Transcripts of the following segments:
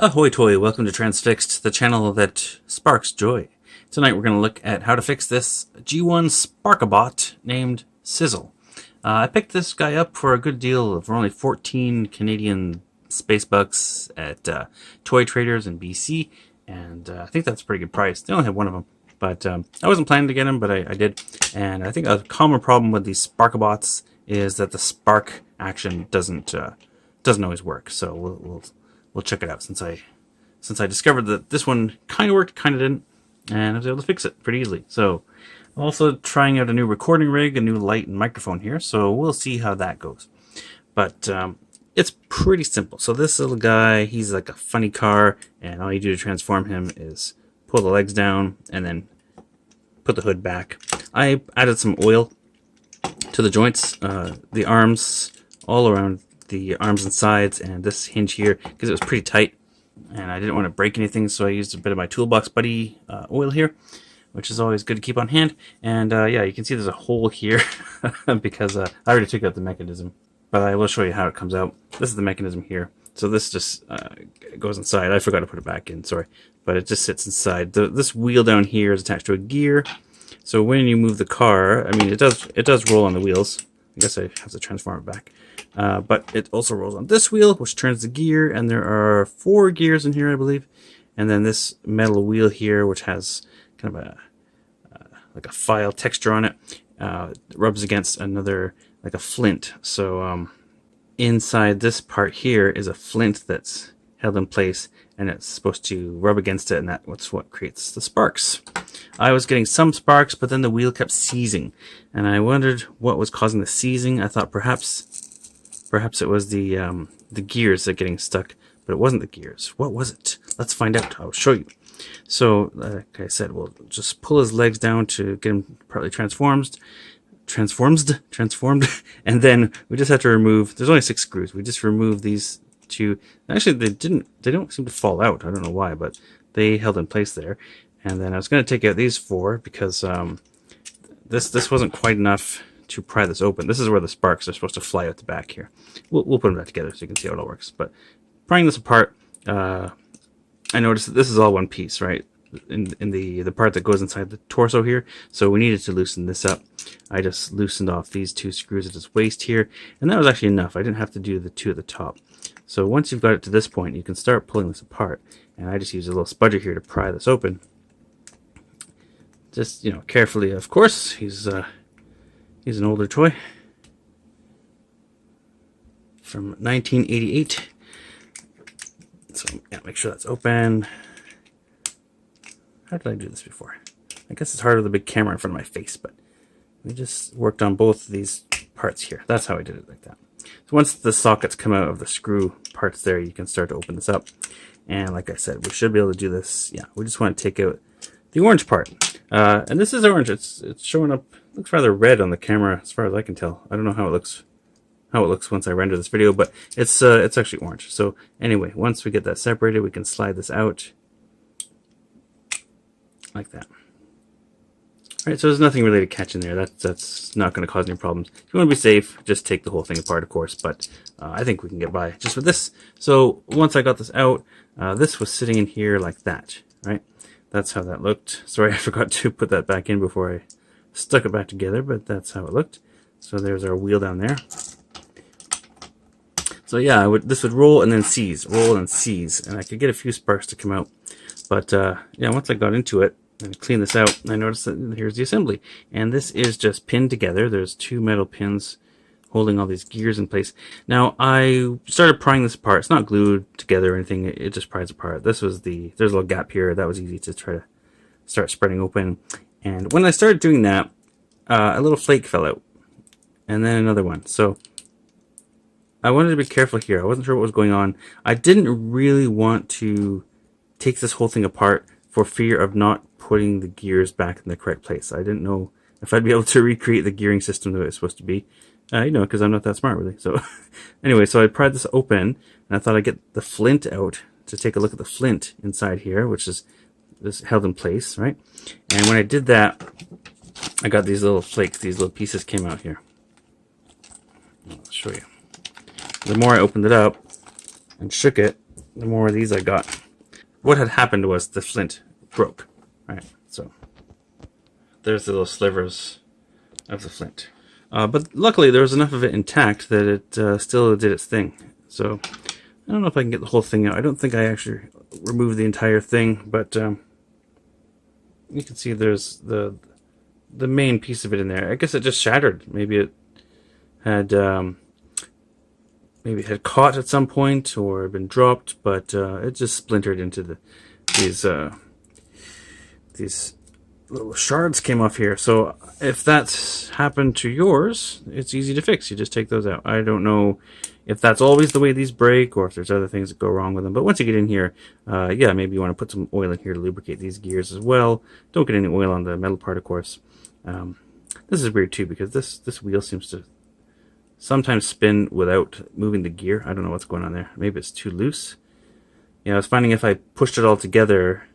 Ahoy toy, welcome to Transfixed, the channel that sparks joy. Tonight we're going to look at how to fix this G1 sparkabot named SIZZLE. I picked this guy up for a good deal for only 14 Canadian space bucks at Toy Traders in BC, and I think that's a pretty good price. They only have one of them, but I wasn't planning to get him, but I did. And I think a common problem with these sparkabots is that the spark action doesn't always work, so we'll check it out since I discovered that this one kind of worked, kind of didn't, and I was able to fix it pretty easily. So I'm also trying out a new recording rig, a new light and microphone here, so we'll see how that goes. But it's pretty simple. So this little guy, he's like a funny car, and all you do to transform him is pull the legs down and then put the hood back. I added some oil to the joints, the arms, all around the arms and sides, and this hinge here, because it was pretty tight and I didn't want to break anything, so I used a bit of my Toolbox Buddy oil here, which is always good to keep on hand. And yeah, you can see there's a hole here because I already took out the mechanism, but I will show you how it comes out. This is the mechanism here, so this just goes inside. I forgot to put it back in, sorry, but it just sits inside. This wheel down here is attached to a gear, so when you move the car, I mean, it does roll on the wheels. I guess I have to transform it back. But it also rolls on this wheel, which turns the gear, and there are 4 gears in here, I believe. And then this metal wheel here, which has kind of like a file texture on it, rubs against another, like a flint. So inside this part here is a flint that's held in place, and it's supposed to rub against it, and that's what creates the sparks. I was getting some sparks, but then the wheel kept seizing, and I wondered what was causing the seizing. I thought perhaps it was the gears that are getting stuck, but it wasn't the gears. What was it? Let's find out. I'll show you. So, like I said, we'll just pull his legs down to get him partly transformed, and then we just have to remove. There's only 6 screws. We just remove these 2. Actually, they don't seem to fall out. I don't know why, but they held in place there. And then I was going to take out these 4 because this wasn't quite enough to pry this open. This is where the sparks are supposed to fly out the back here. We'll put them back together so you can see how it all works. But prying this apart, I noticed that this is all one piece, right? In the part that goes inside the torso here. So we needed to loosen this up. I just loosened off these 2 screws at its waist here, and that was actually enough. I didn't have to do the 2 at the top. So once you've got it to this point, you can start pulling this apart. And I just use a little spudger here to pry this open. Just, you know, carefully, of course. He's an older toy from 1988. So yeah, make sure that's open. How did I do this before? I guess it's hard with a big camera in front of my face, but we just worked on both of these parts here. That's how I did it, like that. So once the sockets come out of the screw parts there, you can start to open this up. And like I said, we should be able to do this. Yeah, we just want to take out the orange part. And this is orange. It's showing up. Looks rather red on the camera, as far as I can tell. I don't know how it looks once I render this video, but it's actually orange. So anyway, once we get that separated, we can slide this out like that. All right, so there's nothing really to catch in there. That's not going to cause any problems. If you want to be safe, just take the whole thing apart, of course. But I think we can get by just with this. So once I got this out, this was sitting in here like that, right? That's how that looked. Sorry, I forgot to put that back in before I stuck it back together, but that's how it looked. So there's our wheel down there. So yeah, this would roll and then seize, roll and seize, and I could get a few sparks to come out. But yeah, once I got into it and cleaned this out, I noticed that here's the assembly, and this is just pinned together. There's 2 metal pins holding all these gears in place. Now I started prying this apart. It's not glued together or anything. It just pries apart. There's a little gap here that was easy to try to start spreading open. And when I started doing that, a little flake fell out, and then another one. So I wanted to be careful here. I wasn't sure what was going on. I didn't really want to take this whole thing apart for fear of not putting the gears back in the correct place. I didn't know if I'd be able to recreate the gearing system the way it's supposed to be. You know, because I'm not that smart, really. So anyway, so I pried this open, and I thought I'd get the flint out to take a look at the flint inside here, which is held in place, right? And when I did that, I got these little flakes, these little pieces came out here. I'll show you. The more I opened it up and shook it, the more of these I got. What had happened was the flint broke. Right, so there's the little slivers of the flint. But luckily there was enough of it intact that it still did its thing. So I don't know if I can get the whole thing out. I don't think I actually removed the entire thing, but you can see there's the main piece of it in there. I guess it just shattered. Maybe it had caught at some point or been dropped, but it just splintered into these little shards came off here. So if that's happened to yours, it's easy to fix. You just take those out. I don't know if that's always the way these break or if there's other things that go wrong with them. But once you get in here, yeah, maybe you want to put some oil in here to lubricate these gears as well. Don't get any oil on the metal part, of course. This is weird too, because this wheel seems to sometimes spin without moving the gear. I don't know what's going on there. Maybe it's too loose. Yeah, I was finding if I pushed it all together,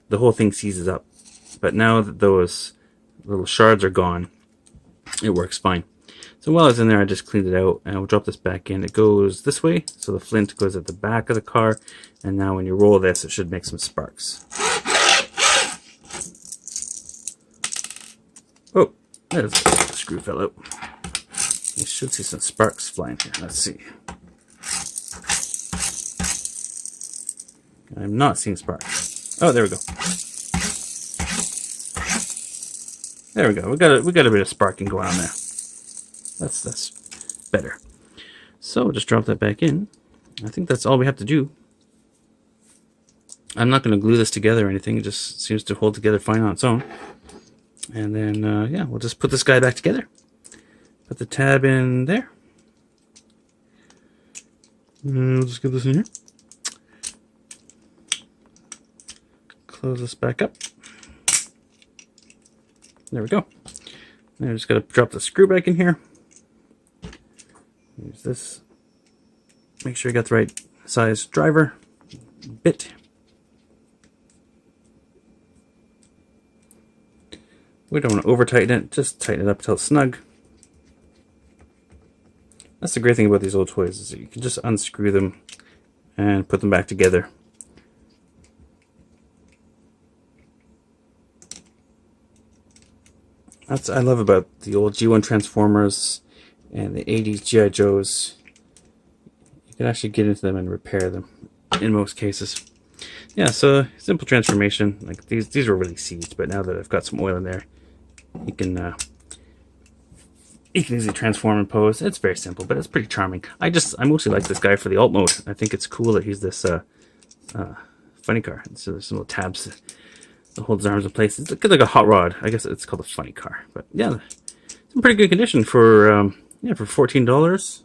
the whole thing seizes up. But now that those little shards are gone, it works fine. So while I was in there, I just cleaned it out, and we'll drop this back in. It goes this way, so the flint goes at the back of the car, and now when you roll this, it should make some sparks. Oh, there's the screw fell out. You should see some sparks flying here. Let's see. I'm not seeing sparks. Oh, there we go. There we go. We got a bit of sparking going on there. That's better. So just drop that back in. I think that's all we have to do. I'm not going to glue this together or anything. It just seems to hold together fine on its own. And then yeah, we'll just put this guy back together. Put the tab in there. And we'll just get this in here. Close this back up. There we go. Now I just got to drop the screw back in here. Use this. Make sure you got the right size driver bit. We don't want to over tighten it, just tighten it up till it's snug. That's the great thing about these old toys, is that you can just unscrew them and put them back together. That's what I love about the old G1 Transformers and the 80s G.I. Joes. You can actually get into them and repair them in most cases. Yeah, so simple transformation. Like these were really seized, but now that I've got some oil in there, you can easily transform and pose. It's very simple, but it's pretty charming. I mostly like this guy for the alt mode. I think it's cool that he's this funny car. So there's some little tabs that hold his arms in place. It's like a hot rod. I guess it's called a funny car. But yeah, it's in pretty good condition for yeah, for $14.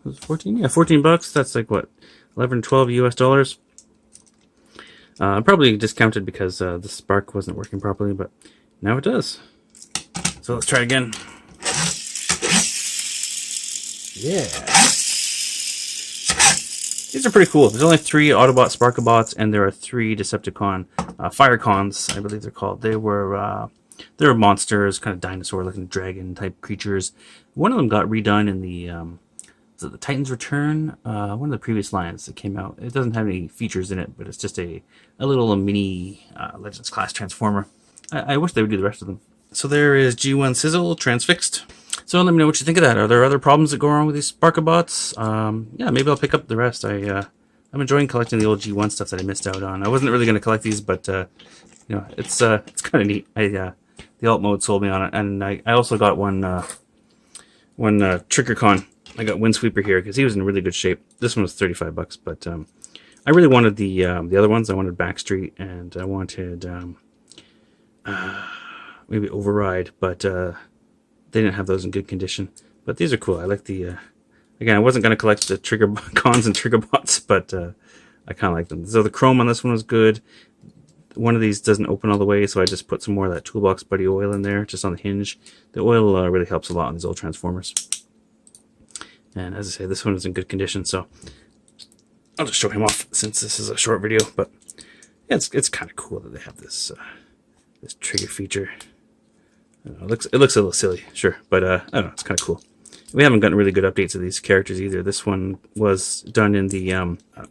Was it 14? Yeah, 14 bucks. That's like what, 11, 12 US dollars. Probably discounted because the spark wasn't working properly, but now it does. So let's try it again. Yeah. These are pretty cool. There's only 3 Autobot Sparkabots, and there are 3 Decepticon Firecons, I believe they're called. They were monsters, kind of dinosaur-looking dragon-type creatures. One of them got redone in the is it the Titan's Return? One of the previous lines that came out. It doesn't have any features in it, but it's just a little mini Legends class Transformer. I wish they would do the rest of them. So there is G1 SIZZLE transfixed. So let me know what you think of that. Are there other problems that go wrong with these Sparkabots? Yeah, maybe I'll pick up the rest. I'm enjoying collecting the old G1 stuff that I missed out on. I wasn't really going to collect these, but you know, it's kind of neat. The alt mode sold me on it, and I also got one TriggerCon. I got Windsweeper here because he was in really good shape. This one was 35 bucks, but I really wanted the other ones. I wanted Backstreet, and I wanted maybe Override, but they didn't have those in good condition. But these are cool. I like the again, I wasn't going to collect the TriggerCons and TriggerBots, but I kind of like them. So the chrome on this one was good. One of these doesn't open all the way, so I just put some more of that Toolbox Buddy oil in there, just on the hinge. The oil really helps a lot on these old Transformers. And as I say, this one is in good condition, so I'll just show him off since this is a short video. But yeah, it's kind of cool that they have this this trigger feature. I don't know, it looks a little silly, sure, but I don't know, it's kind of cool. We haven't gotten really good updates of these characters either. This one was done in the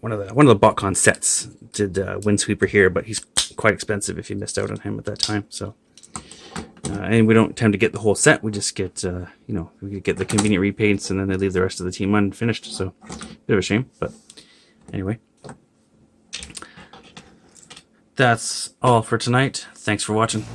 one of the BotCon sets. Did Windsweeper here, but he's quite expensive if you missed out on him at that time. So, and we don't tend to get the whole set. We just get we get the convenient repaints, and then they leave the rest of the team unfinished. So, bit of a shame, but anyway. That's all for tonight. Thanks for watching.